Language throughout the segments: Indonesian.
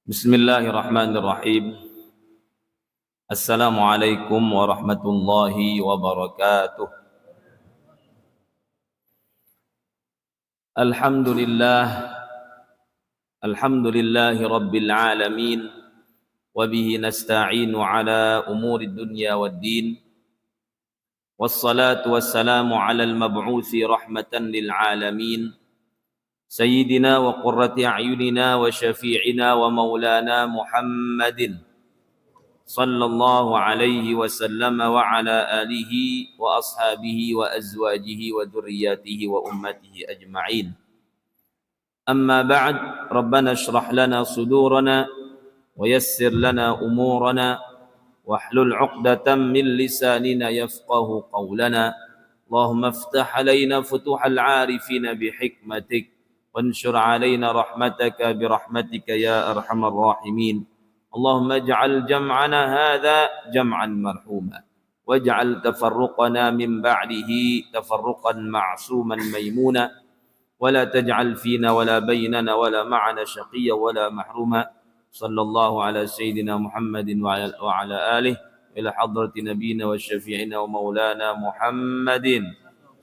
Bismillahirrahmanirrahim. Assalamualaikum warahmatullahi wabarakatuh. Alhamdulillahi rabbil alamin. Wabihi nasta'inu ala umuri dunya waddin. Wassalatu wassalamu ala al-mab'uthi rahmatan lil alamin. Sayyidina wa qurrati a'yunina wa syafi'ina wa maulana Muhammadin sallallahu alaihi wasallam wa ala alihi wa ashabihi wa azwajihi wa dhurriyyatihi wa ummatihi ajma'in. Amma ba'd, Rabbana shrah lana sudurana wa yassir lana umurana wahlul 'uqdatam min lisanina yafqahu qawlana. Allahumma iftah alaina futuhal 'arifina bihikmatik وانشر علينا رحمتك برحمتك يا أرحم الراحمين. اللهم اجعل جمعنا هذا جمعا مرحوما واجعل تفرقنا من بعده تفرقا معصوما ميمونا ولا تجعل فينا ولا بيننا ولا معنا شقيا ولا محروما. صلى الله على سيدنا محمد وعلى آله إلى حضرة نبينا وشفيعنا ومولانا محمد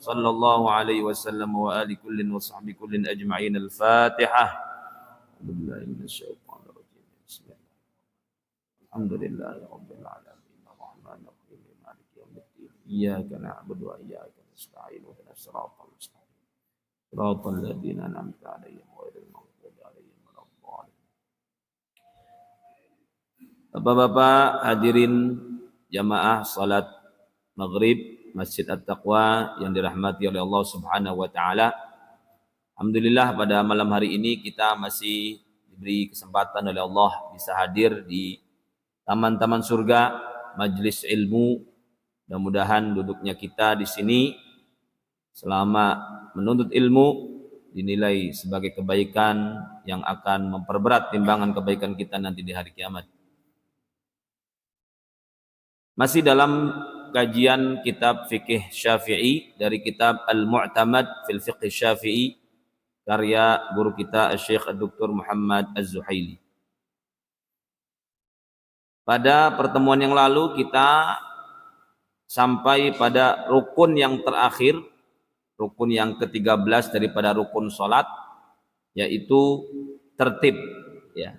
صلى الله عليه وسلم وآل كل وصحب كل أجمعين. الفاتحة. بالله من الشيطان الرجيم. بسم الله. الحمد لله رب العالمين الرحمن الرحيم مالك يوم الدين إياك نعبد وإياك نستعين اهدنا الصراط المستقيم صراط الذين أنعمت عليهم غير المغضوب عليهم ولا الضالين. Bapak-bapak hadirin jamaah salat maghrib Masjid At-Taqwa yang dirahmati oleh Allah Subhanahu wa taala. Alhamdulillah pada malam hari ini kita masih diberi kesempatan oleh Allah bisa hadir di taman-taman surga, majelis ilmu. Mudah-mudahan duduknya kita di sini selama menuntut ilmu dinilai sebagai kebaikan yang akan memperberat timbangan kebaikan kita nanti di hari kiamat. Masih dalam kajian kitab fikih Syafi'i dari kitab Al-Mu'tamad fil Fiqh Syafi'i karya guru kita Syekh Dr. Muhammad Az-Zuhaili. Pada pertemuan yang lalu kita sampai pada rukun yang terakhir, rukun yang ke-13 daripada rukun salat, yaitu tertib, ya,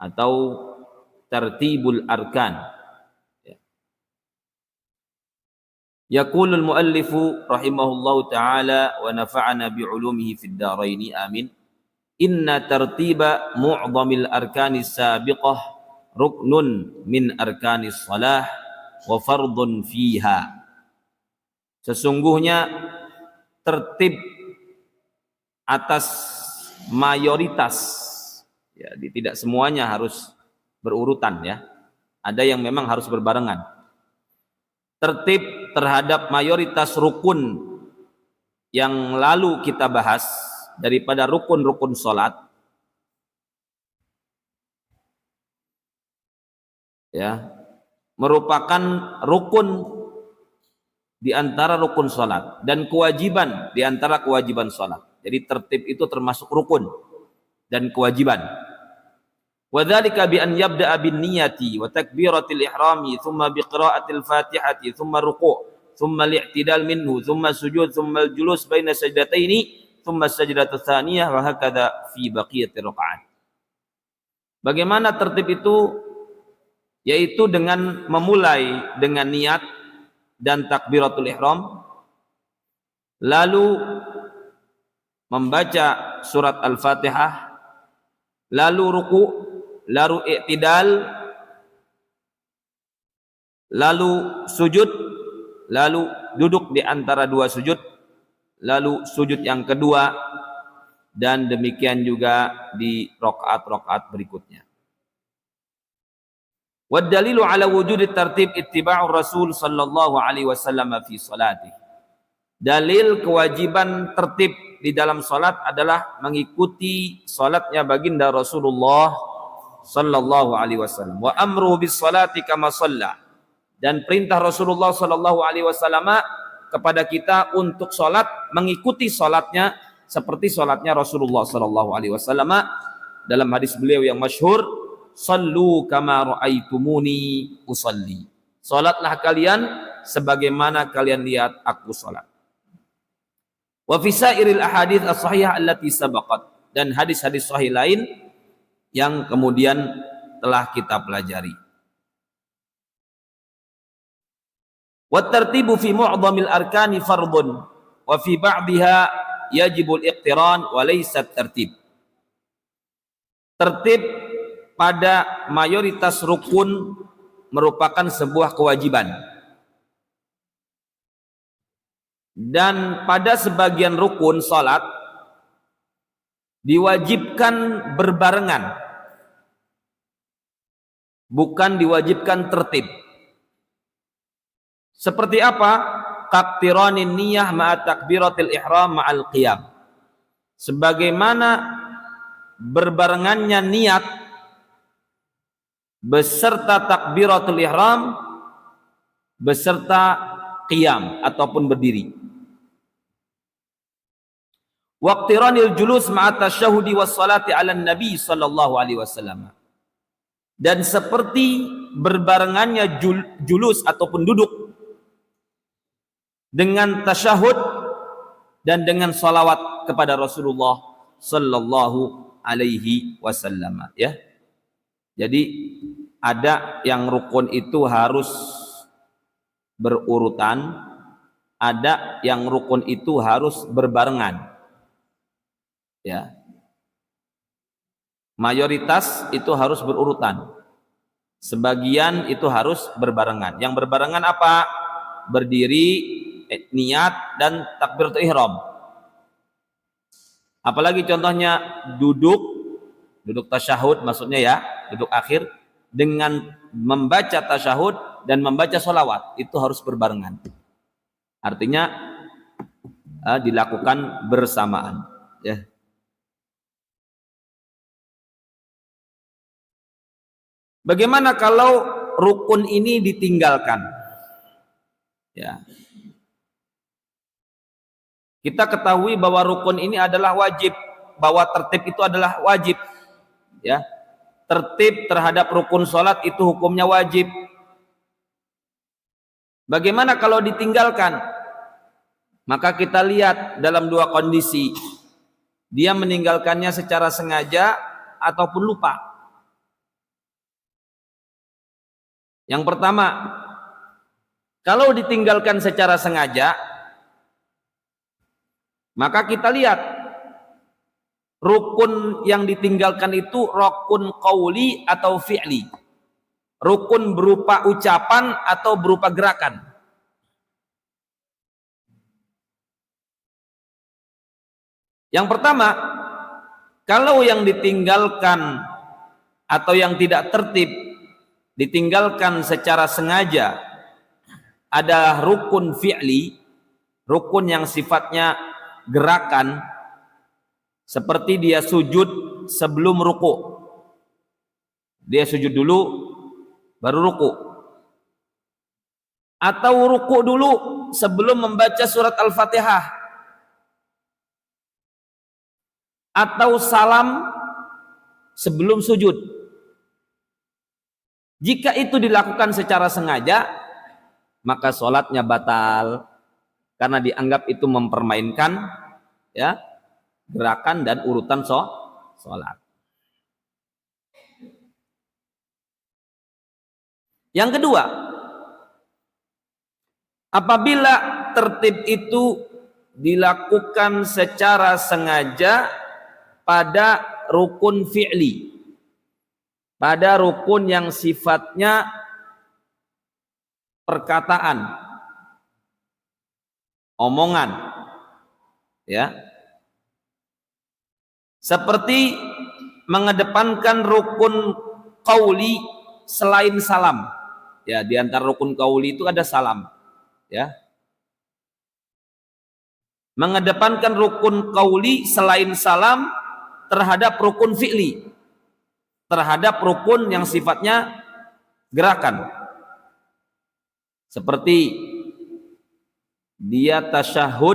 atau tertibul arkan. Yaqulul muallifu rahimahullahu ta'ala wa nafa'ana bi'ulumihi fid dharaini amin. Inna tartiba mu'dhamil arkanis sabiqah ruknun min arkanis salah wa fardun fiha. Sesungguhnya tertib atas mayoritas, ya, tidak semuanya harus berurutan, ya. Ada yang memang harus berbarengan. Tertib terhadap mayoritas rukun yang lalu kita bahas daripada rukun-rukun salat, ya, merupakan rukun di antara rukun salat dan kewajiban di antara kewajiban salat. Jadi tertib itu termasuk rukun dan kewajiban. وذلك بأن يبدأ بالنية وتكبيرة الإحرام ثم بقراءة الفاتحة ثم الركوع ثم الاعتدال منه ثم السجود ثم الجلوس بين السجدتين ثم السجدة الثانية وهكذا في بقية الركعات. Bagaimana tertib itu? Yaitu dengan memulai dengan niat dan takbiratul ihram, lalu membaca surat Al-Fatihah, lalu ruku', lalu i'tidal, lalu sujud, lalu duduk di antara dua sujud, lalu sujud yang kedua, dan demikian juga di rakaat-rakaat berikutnya. Wad dalilu ala wujudi tartib ittiba'ur Rasul sallallahu alaihi wasallam fi salatih. Dalil kewajiban tertib di dalam salat adalah mengikuti salatnya baginda Rasulullah sallallahu alaihi wasallam. Wa amruhu bis salati kama shalla. Dan perintah Rasulullah sallallahu alaihi wasallam kepada kita untuk salat mengikuti salatnya seperti salatnya Rasulullah sallallahu alaihi wasallam. dalam hadis beliau yang masyhur, "Shallu kama ra'aitumuni usalli." Salatlah kalian sebagaimana kalian lihat aku salat. Wa fi sairil ahadits as-sahihah allati sabaqat, dan hadis-hadis sahih lain yang kemudian telah kita pelajari. Wa tartibu fi mu'dhamil arkani fardun wa fi ba'dihha yajibul iqtiran wa laysa tartib. Tertib pada mayoritas rukun merupakan sebuah kewajiban. Dan pada sebagian rukun salat diwajibkan berbarengan, bukan diwajibkan tertib. Seperti apa? Kaqtiranin niyah ma'a takbiratil ihram ma'al qiyam. Sebagaimana berbarengannya niat beserta takbiratul ihram beserta qiyam ataupun berdiri. Waqtiranil julus ma'a tasyahudi was salati 'alan nabi sallallahu alaihi wasallam. Dan seperti berbarengannya julus ataupun duduk dengan tasyahud dan dengan salawat kepada Rasulullah sallallahu alaihi wasallam, ya. Jadi ada yang rukun itu harus berurutan, ada yang rukun itu harus berbarengan. Ya. Mayoritas itu harus berurutan. Sebagian itu harus berbarengan. Yang berbarengan apa? Berdiri, niat, dan takbiratul ihram. Apalagi contohnya duduk tasyahud, maksudnya ya, duduk akhir dengan membaca tasyahud dan membaca sholawat, itu harus berbarengan. Artinya dilakukan bersamaan, ya. Bagaimana kalau rukun ini ditinggalkan? Ya. Kita ketahui bahwa rukun ini adalah wajib, bahwa tertib itu adalah wajib. Ya. Tertib terhadap rukun sholat itu hukumnya wajib. Bagaimana kalau ditinggalkan? Maka kita lihat dalam dua kondisi. Dia meninggalkannya secara sengaja ataupun lupa. Yang pertama, kalau ditinggalkan secara sengaja, maka kita lihat rukun yang ditinggalkan itu rukun qauli atau fi'li. Rukun berupa ucapan atau berupa gerakan. Yang pertama, kalau yang ditinggalkan atau yang tidak tertib ditinggalkan secara sengaja ada rukun fi'li, rukun yang sifatnya gerakan, seperti dia sujud sebelum ruku. Dia sujud dulu baru ruku. Atau ruku dulu sebelum membaca surat Al-Fatihah. Atau salam sebelum sujud. Jika itu dilakukan secara sengaja, maka sholatnya batal karena dianggap itu mempermainkan, ya, gerakan dan urutan sholat. Yang kedua, apabila tertib itu dilakukan secara sengaja pada rukun fi'li, pada rukun yang sifatnya perkataan, omongan, ya, seperti mengedepankan rukun qauli selain salam, ya, di antara rukun qauli itu ada salam, ya, mengedepankan rukun qauli selain salam terhadap rukun fi'li, terhadap rukun yang sifatnya gerakan, seperti dia tasyahud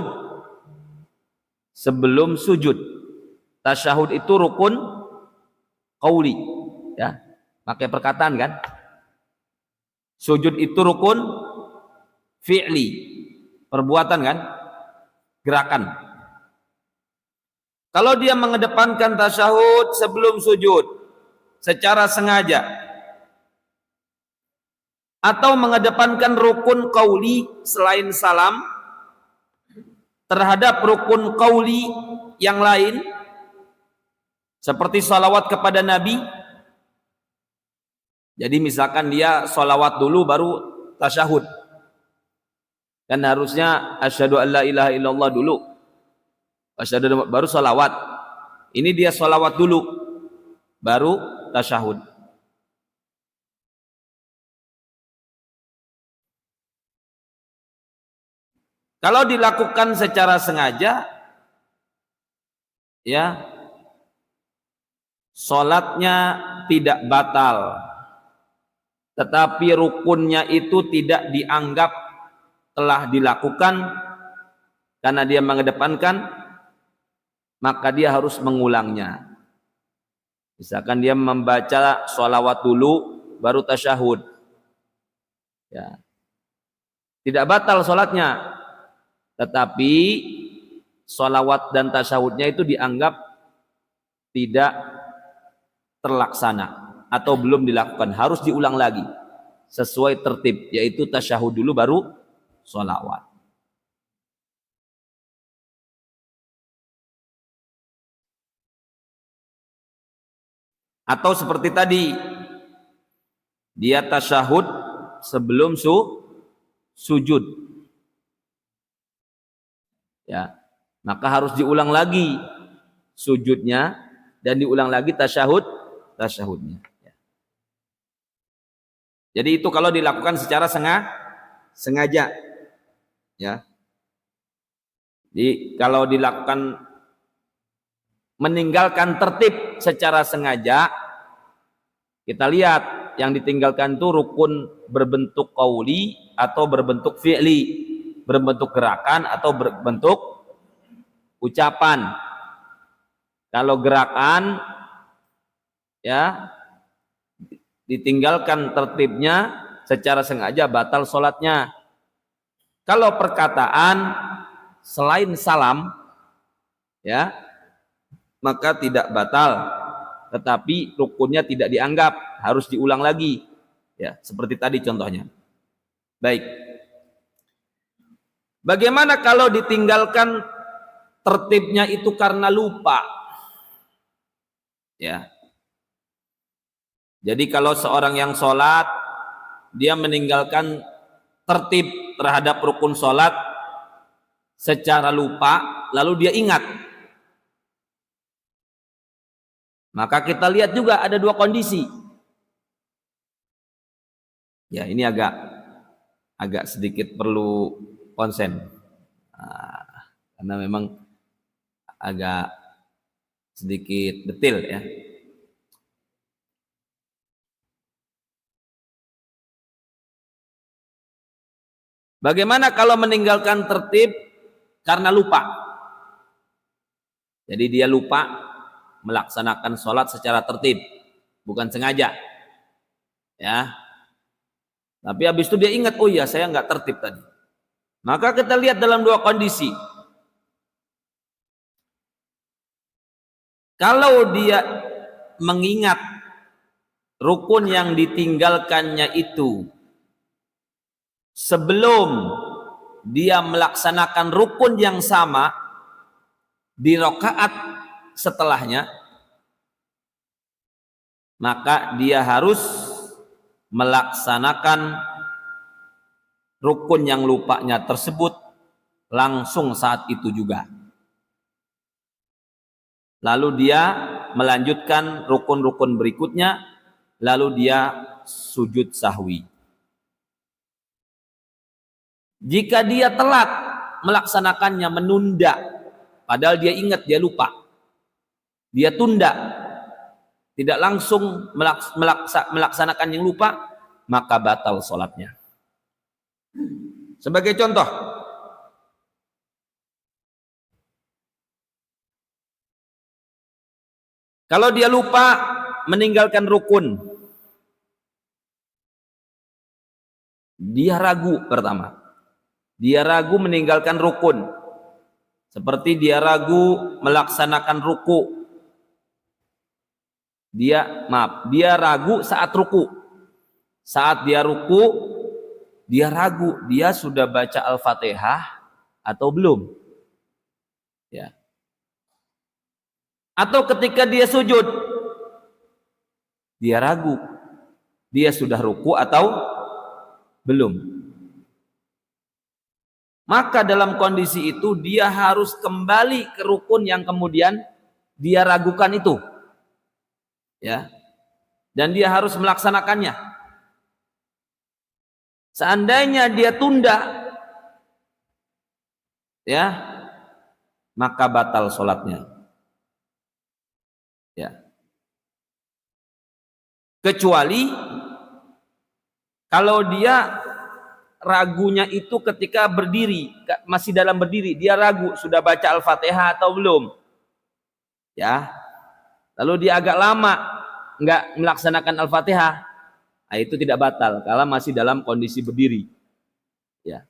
sebelum sujud. Tasyahud itu rukun qauli, ya, pakai perkataan kan. Sujud itu rukun fi'li, perbuatan kan, gerakan. Kalau dia mengedepankan tasyahud sebelum sujud secara sengaja, atau mengedepankan rukun qauli selain salam terhadap rukun qauli yang lain, seperti sholawat kepada Nabi. Jadi misalkan dia sholawat dulu baru tasyahud, kan harusnya asyhadu an la ilaha illallah dulu, asyhadu baru sholawat. Ini dia sholawat dulu baru tasyahud. Kalau dilakukan secara sengaja, ya, sholatnya tidak batal, tetapi rukunnya itu tidak dianggap telah dilakukan karena dia mengedepankan, maka dia harus mengulangnya. Misalkan dia membaca sholawat dulu baru tasyahud, ya, tidak batal sholatnya, tetapi sholawat dan tasyahudnya itu dianggap tidak terlaksana atau belum dilakukan, harus diulang lagi sesuai tertib, yaitu tasyahud dulu baru sholawat. Atau seperti tadi, dia tasyahud sebelum sujud, ya, maka harus diulang lagi sujudnya dan diulang lagi tasyahudnya. Jadi itu kalau dilakukan secara sengaja, ya. Jadi kalau dilakukan meninggalkan tertib secara sengaja, kita lihat yang ditinggalkan itu rukun berbentuk qauli atau berbentuk fi'li, berbentuk gerakan atau berbentuk ucapan. Kalau gerakan, ya, ditinggalkan tertibnya secara sengaja, batal sholatnya. Kalau perkataan selain salam, ya, maka tidak batal, tetapi rukunnya tidak dianggap, harus diulang lagi, ya, seperti tadi contohnya. Baik, bagaimana kalau ditinggalkan tertibnya itu karena lupa, ya. Jadi kalau seorang yang sholat, dia meninggalkan tertib terhadap rukun sholat secara lupa, lalu dia ingat, maka kita lihat juga ada dua kondisi. Ya, ini agak sedikit perlu konsen, karena memang agak sedikit detail, ya. Bagaimana kalau meninggalkan tertib karena lupa? Jadi dia lupa melaksanakan sholat secara tertib, bukan sengaja, ya. Tapi habis itu dia ingat, oh iya saya nggak tertib tadi. Maka kita lihat dalam dua kondisi. Kalau dia mengingat rukun yang ditinggalkannya itu sebelum dia melaksanakan rukun yang sama di rakaat setelahnya, maka dia harus melaksanakan rukun yang lupanya tersebut langsung saat itu juga. Lalu dia melanjutkan rukun-rukun berikutnya, lalu dia sujud sahwi. Jika dia telat melaksanakannya, menunda, padahal dia ingat, dia lupa, dia tunda, tidak langsung melaksanakan yang lupa, maka batal sholatnya. Sebagai contoh, kalau dia lupa meninggalkan rukun. Dia ragu pertama. Dia ragu meninggalkan rukun. Seperti dia ragu melaksanakan ruku. Dia ragu saat ruku. Saat dia ruku, dia ragu, dia sudah baca Al-Fatihah atau belum? Ya. Atau ketika dia sujud, dia ragu, dia sudah ruku atau belum. Maka dalam kondisi itu dia harus kembali ke rukun yang kemudian dia ragukan itu. Ya. Dan dia harus melaksanakannya. Seandainya dia tunda, ya, maka batal sholatnya. Ya. Kecuali kalau dia ragunya itu ketika berdiri, masih dalam berdiri, dia ragu sudah baca Al-Fatihah atau belum. Ya. Lalu dia agak lama enggak melaksanakan Al-Fatihah. Nah, itu tidak batal kalau masih dalam kondisi berdiri. Ya.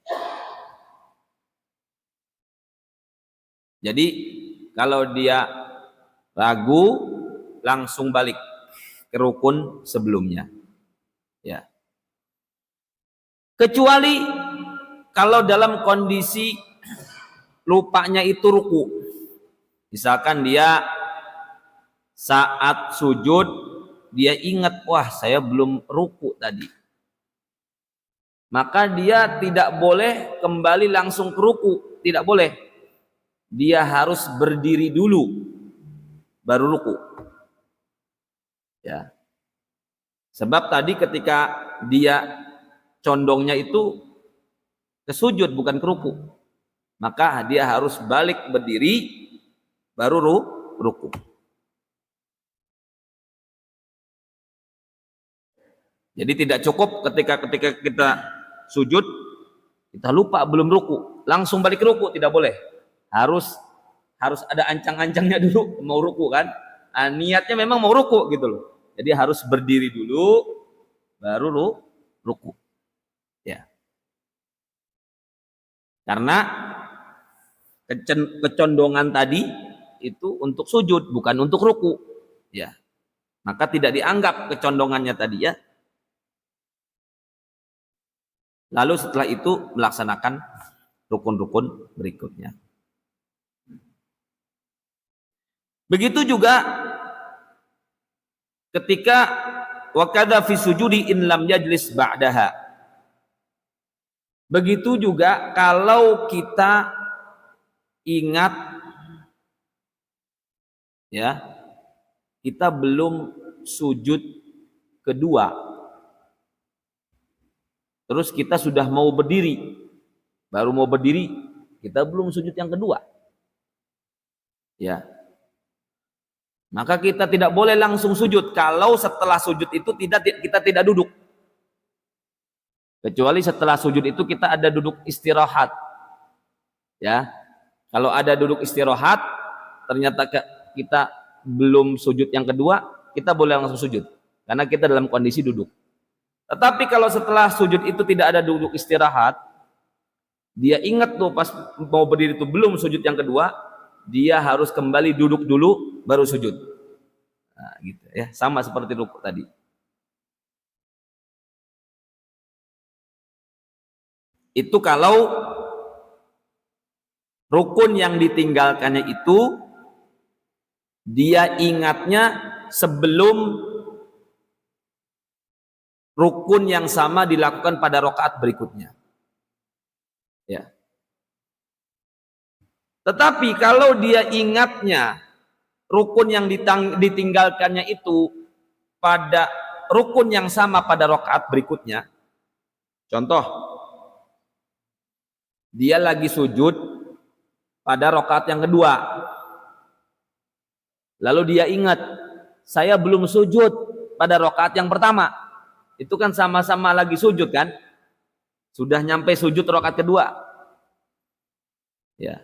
Jadi kalau dia ragu, langsung balik ke rukun sebelumnya. Ya. Kecuali kalau dalam kondisi lupanya itu ruku. Misalkan dia saat sujud dia ingat, wah saya belum ruku tadi. Maka dia tidak boleh kembali langsung ke ruku, tidak boleh. Dia harus berdiri dulu baru ruku. Ya. Sebab tadi ketika dia condongnya itu ke sujud bukan ke ruku, maka dia harus balik berdiri baru ruku. Jadi tidak cukup ketika kita sujud kita lupa belum ruku, langsung balik ke ruku, tidak boleh. Harus ada ancang-ancangnya dulu mau ruku kan. Nah, niatnya memang mau ruku gitu loh. Jadi harus berdiri dulu baru ruku. Ya. Karena kecondongan tadi itu untuk sujud bukan untuk ruku. Ya. Maka tidak dianggap kecondongannya tadi ya. Lalu setelah itu melaksanakan rukun-rukun berikutnya. Begitu juga ketika wakadha fi sujudi in lam yajlis ba'daha. Begitu juga kalau kita ingat ya, kita belum sujud kedua. Terus kita sudah mau berdiri, baru mau berdiri, kita belum sujud yang kedua. Ya. Maka kita tidak boleh langsung sujud kalau setelah sujud itu kita tidak duduk. Kecuali setelah sujud itu kita ada duduk istirahat. Ya. Kalau ada duduk istirahat, ternyata kita belum sujud yang kedua, kita boleh langsung sujud karena kita dalam kondisi duduk. Tetapi kalau setelah sujud itu tidak ada duduk istirahat, dia ingat tuh pas mau berdiri itu belum sujud yang kedua, dia harus kembali duduk dulu baru sujud. Nah, gitu ya, sama seperti ruku tadi. Itu kalau rukun yang ditinggalkannya itu dia ingatnya sebelum rukun yang sama dilakukan pada rakaat berikutnya. Ya. Tetapi kalau dia ingatnya rukun yang ditinggalkannya itu pada rukun yang sama pada rakaat berikutnya. Contoh, dia lagi sujud pada rakaat yang kedua. Lalu dia ingat, saya belum sujud pada rakaat yang pertama. Itu kan sama-sama lagi sujud kan? Sudah nyampe sujud rakaat kedua. Ya.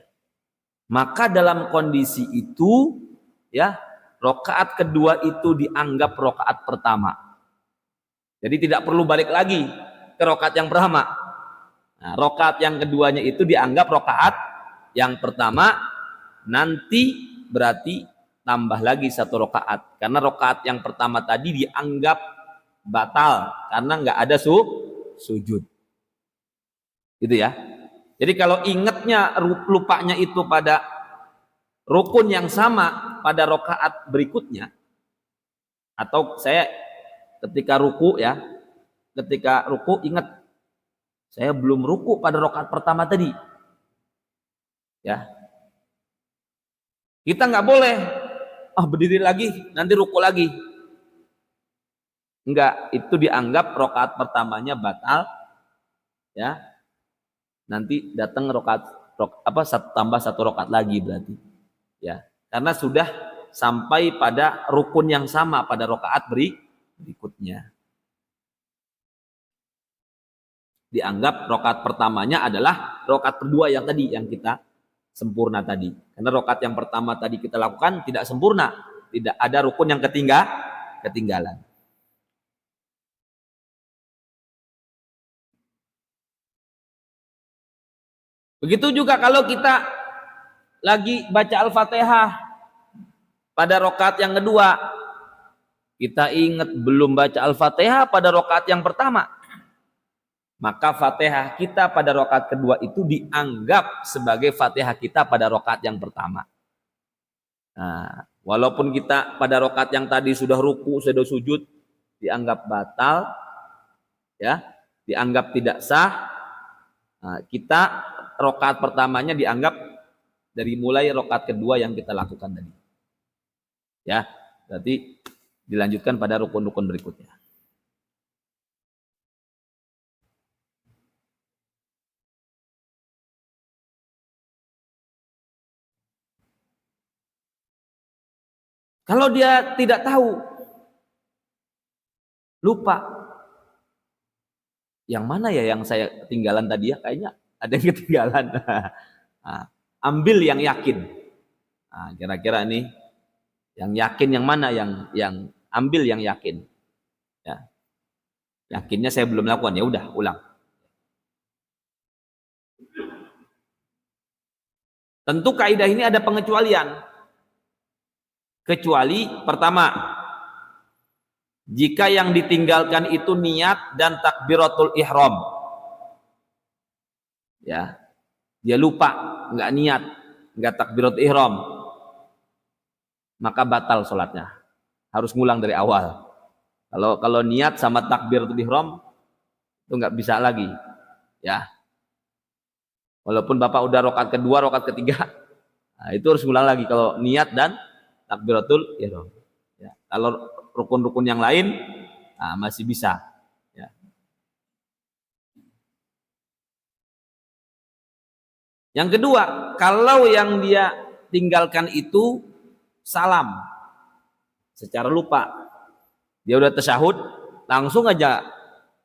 Maka dalam kondisi itu ya, Rakaat kedua itu dianggap rakaat pertama. Jadi tidak perlu balik lagi ke rakaat yang pertama. Nah, rakaat yang keduanya itu dianggap rakaat yang pertama, nanti berarti tambah lagi satu rakaat. Karena rakaat yang pertama tadi dianggap batal karena nggak ada sujud. Gitu ya. Jadi kalau ingatnya lupanya itu pada rukun yang sama pada rakaat berikutnya, atau saya ketika ruku ya, ketika ruku ingat saya belum ruku pada rakaat pertama tadi, ya kita nggak boleh berdiri lagi nanti ruku lagi, enggak, itu dianggap rakaat pertamanya batal, ya nanti datang tambah satu rakaat lagi berarti, ya karena sudah sampai pada rukun yang sama pada rakaat berikutnya. Dianggap rakaat pertamanya adalah rakaat kedua yang tadi yang kita sempurna tadi. Karena rakaat yang pertama tadi kita lakukan tidak sempurna, tidak ada rukun yang ketinggalan. Begitu juga kalau kita lagi baca Al-Fatihah pada rakaat yang kedua, kita ingat belum baca Al-Fatihah pada rakaat yang pertama, maka Fatihah kita pada rakaat kedua itu dianggap sebagai Fatihah kita pada rakaat yang pertama. Nah, walaupun kita pada rakaat yang tadi sudah ruku, sudah sujud, dianggap batal, ya, dianggap tidak sah. Nah, kita rakaat pertamanya dianggap dari mulai rakaat kedua yang kita lakukan tadi. Ya, berarti dilanjutkan pada rukun-rukun berikutnya. Kalau dia tidak tahu, lupa, yang mana ya yang saya ketinggalan tadi ya, kayaknya ada yang ketinggalan. Nah, ambil yang yakin. Nah, kira-kira ini yang yakin yang mana, yang ambil yang yakin. Ya. Yakinnya saya belum lakukan, ya udah ulang. Tentu kaidah ini ada pengecualian. Kecuali pertama, jika yang ditinggalkan itu niat dan takbiratul ihram, ya dia lupa, nggak niat, nggak takbiratul ihram, maka batal sholatnya, harus ngulang dari awal. Kalau niat sama takbiratul ihram itu nggak bisa lagi, ya walaupun bapak udah rakaat kedua, rakaat ketiga, nah, itu harus ngulang lagi kalau niat dan takbiratul ihram. Ya, kalau rukun-rukun yang lain masih bisa. Ya. Yang kedua, kalau yang dia tinggalkan itu salam secara lupa, dia udah tasyahud langsung aja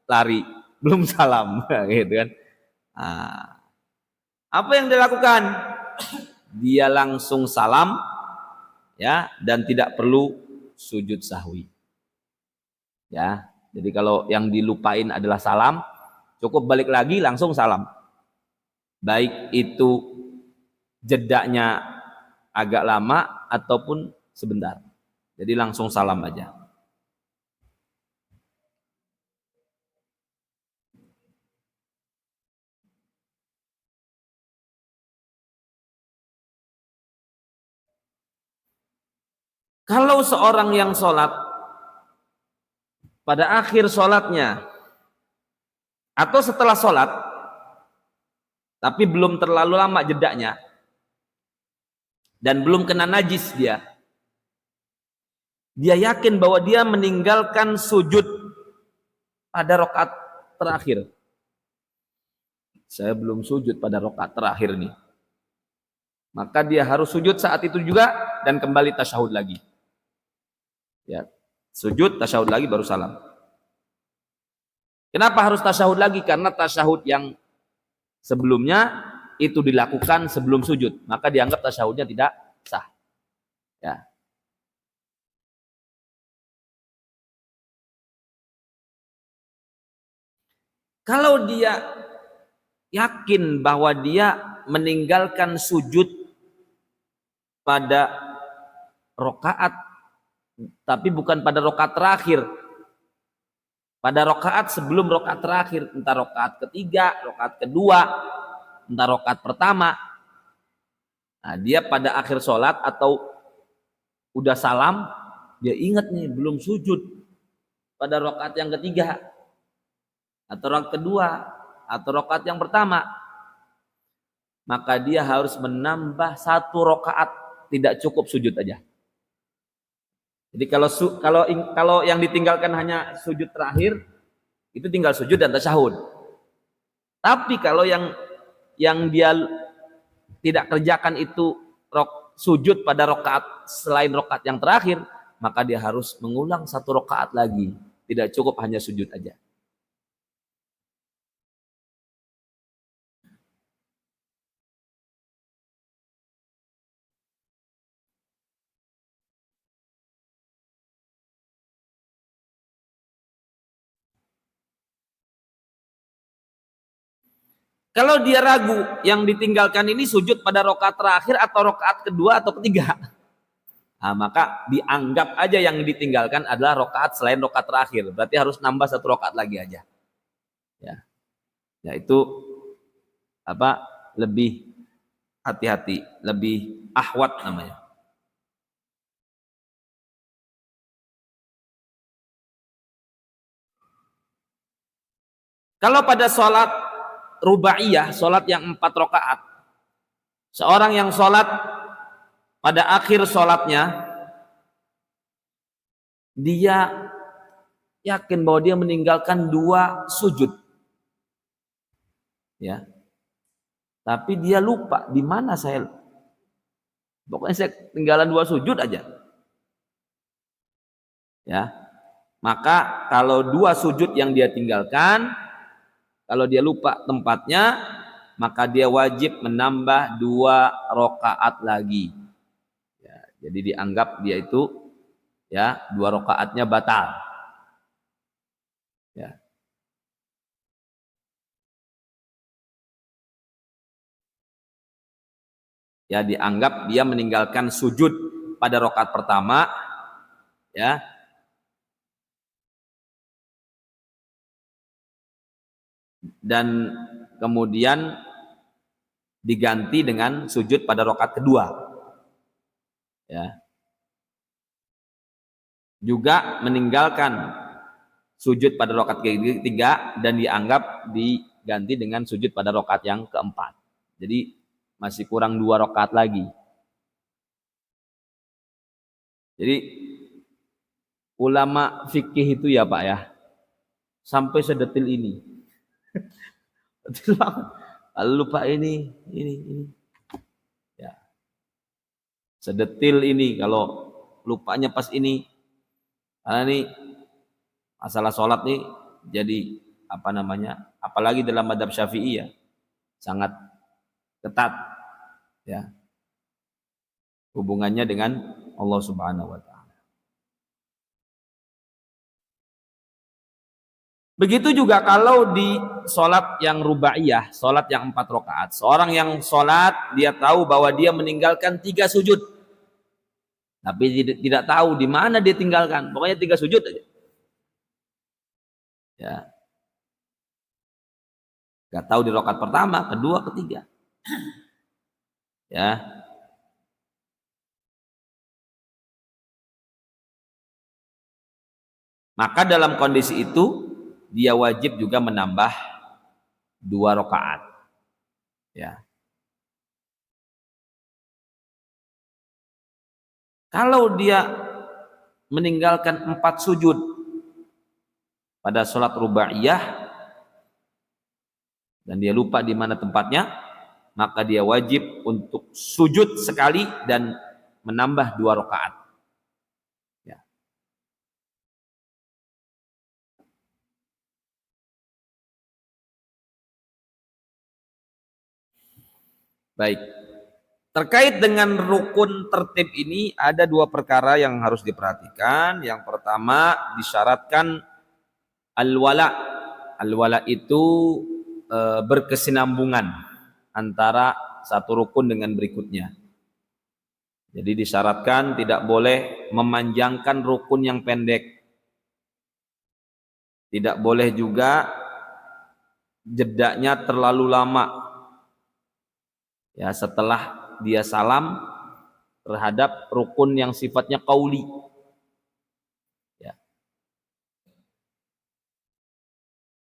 lari, belum salam, gitu kan. Apa yang dilakukan? Dia langsung salam, ya, dan tidak perlu sujud sahwi. Ya, jadi kalau yang dilupain adalah salam, cukup balik lagi langsung salam. Baik itu jedanya agak lama ataupun sebentar. Jadi langsung salam aja. Kalau seorang yang sholat pada akhir sholatnya atau setelah sholat tapi belum terlalu lama jedanya dan belum kena najis, dia yakin bahwa dia meninggalkan sujud pada rakaat terakhir. Saya belum sujud pada rakaat terakhir nih, maka dia harus sujud saat itu juga dan kembali tasyahud lagi. Ya, sujud tasyahud lagi baru salam. Kenapa harus tasyahud lagi? Karena tasyahud yang sebelumnya itu dilakukan sebelum sujud, maka dianggap tasyahudnya tidak sah. Ya. Kalau dia yakin bahwa dia meninggalkan sujud pada rokaat, tapi bukan pada rokaat terakhir, pada rokaat sebelum rokaat terakhir, entah rokaat ketiga, rokaat kedua, entah rokaat pertama. Nah, dia pada akhir sholat atau udah salam, dia ingat nih belum sujud pada rokaat yang ketiga, atau rokaat kedua, atau rokaat yang pertama, maka dia harus menambah satu rokaat, tidak cukup sujud aja. Jadi kalau yang ditinggalkan hanya sujud terakhir, itu tinggal sujud dan tasyahud. Tapi kalau yang dia tidak kerjakan itu sujud pada rokaat selain rokaat yang terakhir, maka dia harus mengulang satu rokaat lagi. Tidak cukup hanya sujud aja. Kalau dia ragu yang ditinggalkan ini sujud pada rokaat terakhir atau rokaat kedua atau ketiga, nah, maka dianggap aja yang ditinggalkan adalah rokaat selain rokaat terakhir. Berarti harus nambah satu rokaat lagi aja. Ya itu lebih hati-hati, lebih ahwat namanya. Kalau pada sholat rubaiyah, sholat yang 4 rakaat, seorang yang sholat pada akhir sholatnya, dia yakin bahwa dia meninggalkan 2 sujud, ya. Tapi dia lupa di mana saya. Pokoknya saya tinggalan 2 sujud aja, ya. Maka kalau 2 sujud yang dia tinggalkan, kalau dia lupa tempatnya, maka dia wajib menambah 2 rakaat lagi. Ya, jadi dianggap dia itu 2 rakaatnya batal. Ya. Ya, dianggap dia meninggalkan sujud pada rakaat pertama, ya. Dan kemudian diganti dengan sujud pada rakaat kedua, ya. Juga meninggalkan sujud pada rakaat ketiga dan dianggap diganti dengan sujud pada rakaat yang keempat. Jadi masih kurang 2 rakaat lagi. Jadi ulama fikih itu ya Pak ya, sampai sedetil ini. Detil banget. Lupa ini. Ya. Sedetil ini kalau lupanya pas ini. Karena ini masalah sholat nih jadi apalagi dalam madhab Syafi'i ya, sangat ketat ya hubungannya dengan Allah Subhanahu wa taala. Begitu juga kalau di sholat yang rubaiyah, sholat yang 4 rakaat, seorang yang sholat dia tahu bahwa dia meninggalkan 3 sujud, tapi tidak tahu di mana dia tinggalkan, pokoknya 3 sujud aja. Ya. Gak tahu di rakaat pertama, kedua, ketiga. Ya. Maka dalam kondisi itu dia wajib juga menambah 2 rakaat. Ya. Kalau dia meninggalkan 4 sujud pada sholat rubaiyah dan dia lupa di mana tempatnya, maka dia wajib untuk sujud sekali dan menambah 2 rakaat. Ya. Baik. Terkait dengan rukun tertib ini ada 2 perkara yang harus diperhatikan. Yang pertama disyaratkan al-wala. Al-wala itu berkesinambungan antara satu rukun dengan berikutnya. Jadi disyaratkan tidak boleh memanjangkan rukun yang pendek. Tidak boleh juga jedanya terlalu lama. Ya, setelah dia salam terhadap rukun yang sifatnya qauli. Ya.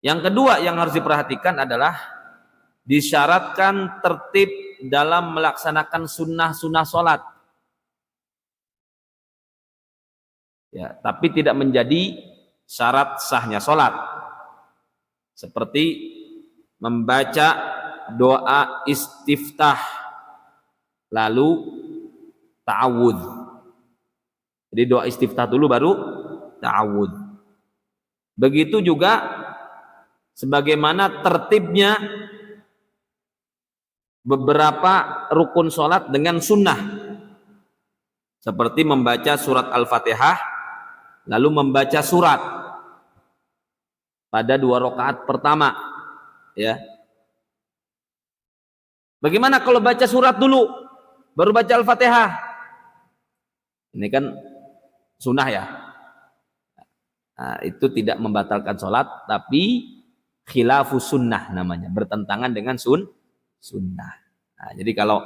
Yang kedua yang harus diperhatikan adalah disyaratkan tertib dalam melaksanakan sunnah-sunnah sholat. Ya, tapi tidak menjadi syarat sahnya sholat. Seperti membaca doa istiftah lalu ta'awudz. Jadi doa istiftah dulu baru ta'awudz. Begitu juga sebagaimana tertibnya beberapa rukun sholat dengan sunnah, seperti membaca surat Al-Fatihah lalu membaca surat pada 2 rakaat pertama, ya. Bagaimana kalau baca surat dulu baru baca Al-Fatihah? Ini kan sunnah ya. Nah, itu tidak membatalkan sholat, tapi khilafus sunnah namanya, bertentangan dengan sunnah. Nah, jadi kalau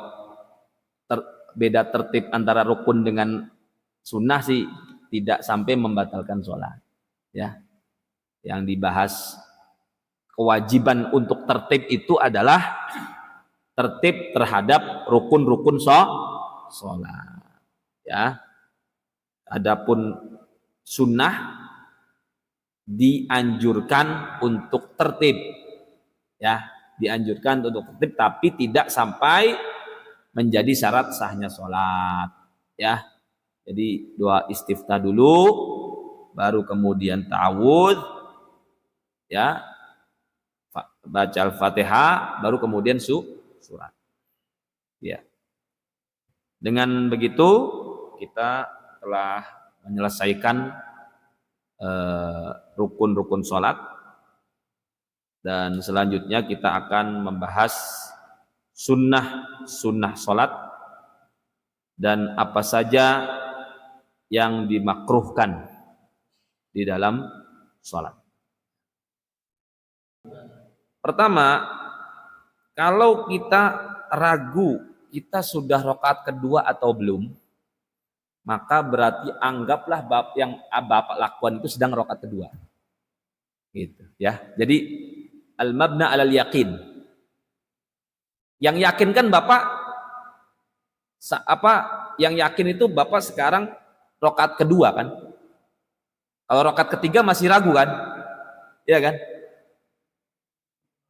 beda tertib antara rukun dengan sunnah sih tidak sampai membatalkan sholat. Ya, yang dibahas kewajiban untuk tertib itu adalah tertib terhadap rukun-rukun sholat. Ya, adapun sunnah dianjurkan untuk tertib, ya, dianjurkan untuk tertib, tapi tidak sampai menjadi syarat sahnya sholat, ya. Jadi doa istiftah dulu, baru kemudian ta'awudz, ya, baca Al-Fatihah, baru kemudian surat, ya. Dengan begitu kita telah menyelesaikan rukun-rukun sholat, dan selanjutnya kita akan membahas sunnah sholat dan apa saja yang dimakruhkan di dalam sholat. Pertama, kalau kita ragu kita sudah rakaat kedua atau belum, maka berarti anggaplah bab yang Bapak lakukan itu sedang rakaat kedua. Gitu, ya. Jadi al-mabna 'alal yaqin. Yang yakin kan Bapak yang yakin itu Bapak sekarang rakaat kedua kan? Kalau rakaat ketiga masih ragu kan? Iya kan?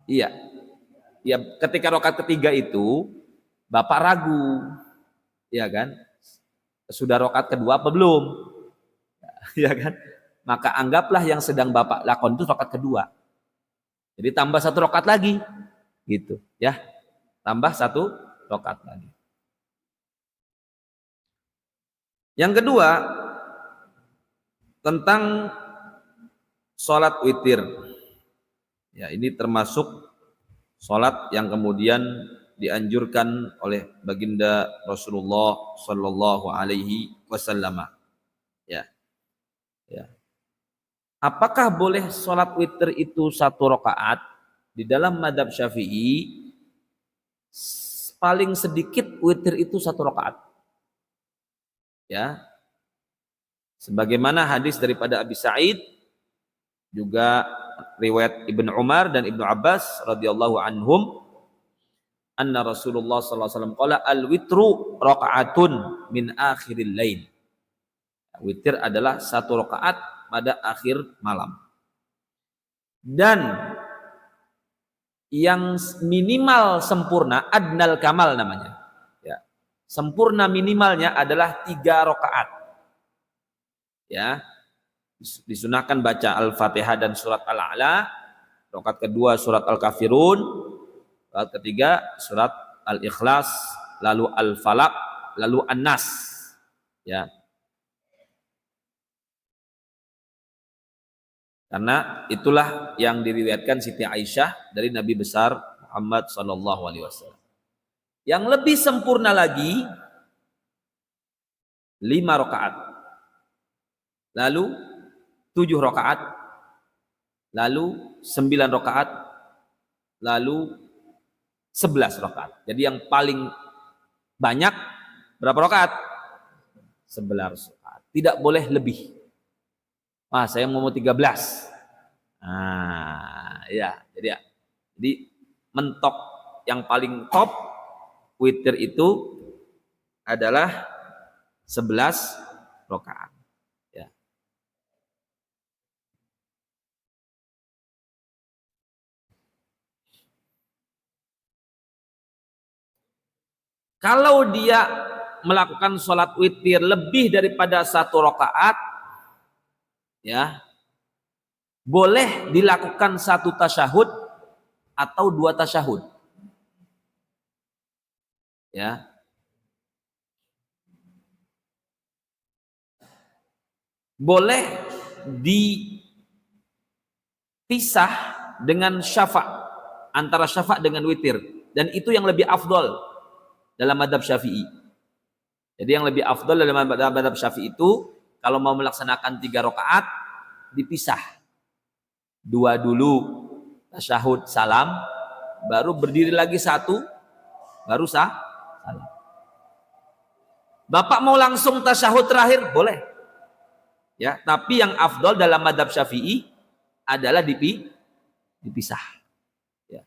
Iya. Ya, ketika rakaat ketiga itu Bapak ragu. Iya kan? Sudah rakaat kedua apa belum? Ya kan? Maka anggaplah yang sedang Bapak lakukan itu rakaat kedua. Jadi tambah 1 rakaat lagi, gitu, ya. Tambah 1 rakaat lagi. Yang kedua, tentang sholat witir. Ya, ini termasuk sholat yang kemudian dianjurkan oleh baginda Rasulullah Shallallahu Alaihi Wasallam. Ya, ya. Apakah boleh sholat witir itu 1 rakaat? Di dalam mazhab Syafi'i paling sedikit witir itu 1 rakaat. Ya, sebagaimana hadis daripada Abi Sa'id, juga riwayat Ibnu Umar dan Ibnu Abbas radhiyallahu anhum, anna Rasulullah sallallahu alaihi wasallam qala al-witru rakaatun min akhiril lail. Witir adalah 1 rakaat pada akhir malam. Dan yang minimal sempurna, adnal kamal namanya. Ya. Sempurna minimalnya adalah 3 rakaat. Ya. Disunahkan baca Al-Fatihah dan surat Al-A'la, rakaat kedua surat Al-Kafirun, rakaat ketiga surat Al-Ikhlas, lalu Al-Falaq, lalu An-Nas. Ya. Karena itulah yang diriwayatkan Siti Aisyah dari Nabi besar Muhammad sallallahu alaihi wasallam. Yang lebih sempurna lagi 5 rakaat. Lalu 7 rakaat. Lalu 9 rakaat. Lalu 11 rakaat. Jadi yang paling banyak berapa rakaat? 11 rakaat. Tidak boleh lebih. Wah, saya mau 13. Nah, ya. Jadi mentok yang paling top witir itu adalah 11 rakaat. Ya. Kalau dia melakukan sholat witir lebih daripada 1 rakaat, ya, boleh dilakukan 1 tasyahud atau 2 tasyahud. Ya. Boleh dipisah dengan syafa', antara syafa' dengan witir, dan itu yang lebih afdol dalam mazhab Syafi'i. Jadi yang lebih afdol dalam mazhab Syafi'i itu kalau mau melaksanakan 3 rakaat dipisah. 2 dulu tasyahud salam, baru berdiri lagi 1, baru salam. Bapak mau langsung tasyahud terakhir boleh. Ya, tapi yang afdol dalam mazhab Syafi'i adalah dipisah. Ya.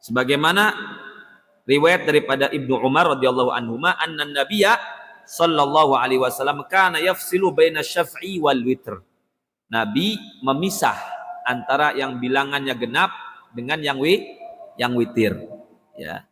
Sebagaimana riwayat daripada Ibnu Umar radhiyallahu anhuma, anna Nabiyya sallallahu alaihi wasallam kana yafsilu baina syaf'i wal witr. Nabi memisah antara yang bilangannya genap dengan yang witir. Ya.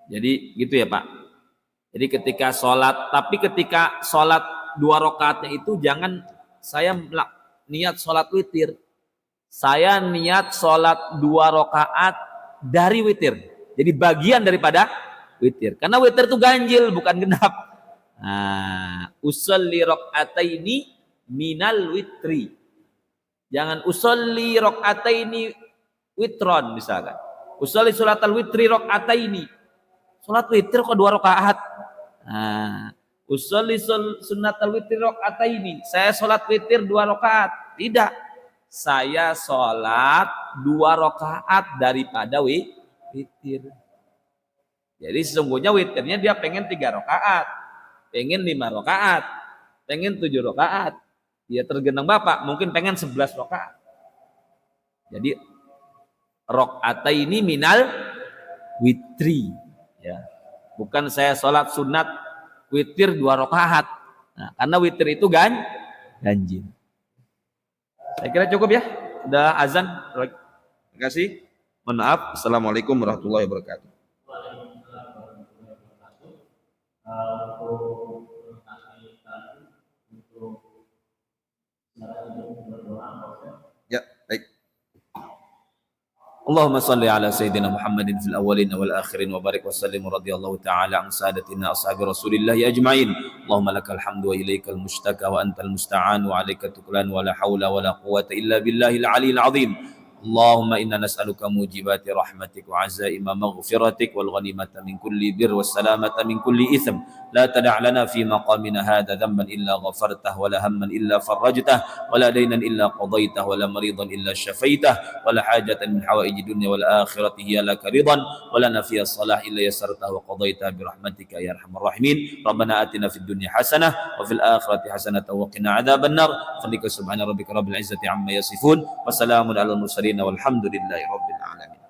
Jadi gitu ya Pak. Jadi ketika sholat, tapi ketika sholat 2 rakaatnya itu jangan saya niat sholat witir. Saya niat sholat 2 rakaat dari witir. Jadi bagian daripada witir. Karena witir itu ganjil, bukan genap. Nah, usolli rakaataini minal witri. Jangan usolli rakaataini witron misalkan. Usolli sholatal witri rakaataini. Sholat witir kok 2 rakaat. Nah, usolli sunnatal witri rakaataini. Saya sholat witir 2 rakaat. Tidak. Saya sholat 2 rakaat daripada witir. Jadi sesungguhnya witirnya dia pengen 3 rakaat, pengen 5 rakaat, pengen 7 rakaat. Dia tergenang Bapak mungkin pengen 11 rakaat. Jadi rakaataini minal witri. Ya. Bukan saya sholat sunat witir 2 rakaat. Nah, karena witir itu ganjil. Saya kira cukup ya. Udah azan. Terima kasih. Mohon maaf. Assalamualaikum warahmatullahi wabarakatuh. Ya, baik. Allahumma salli ala sayyidina Muhammadin fil awwalin wal akhirin wa barik wa sallim radhiyallahu ta'ala an sadatina ashabi Rasulillah ajma'in. Allahumma lakal hamdu wa ilaikal mushtaka wa antal musta'an wa alaika tuklan wa la hawla wa la quwwata illa billahil aliyil azim. اللهم إنا نسألك موجبات رحمتك وعزائم مغفرتك والغنيمة من كل بر والسلامة من كل إثم لا تدع لنا في مقامنا هذا ذنبا إلا غفرته ولا هما إلا فرجته ولا دينا إلا قضيته ولا مريضا إلا شفيته ولا حاجة من حوائج الدنيا والآخرة هي لك رضا ولنا فيها الصلاح إلا يسرته وقضيتها برحمتك يا أرحم الراحمين. ربنا آتنا في الدنيا حسنة وفي الآخرة حسنة وقنا عذاب النار. فلك سبحان ربك رب العزة عما يصفون وسلام على المرسلين والحمد لله رب العالمين.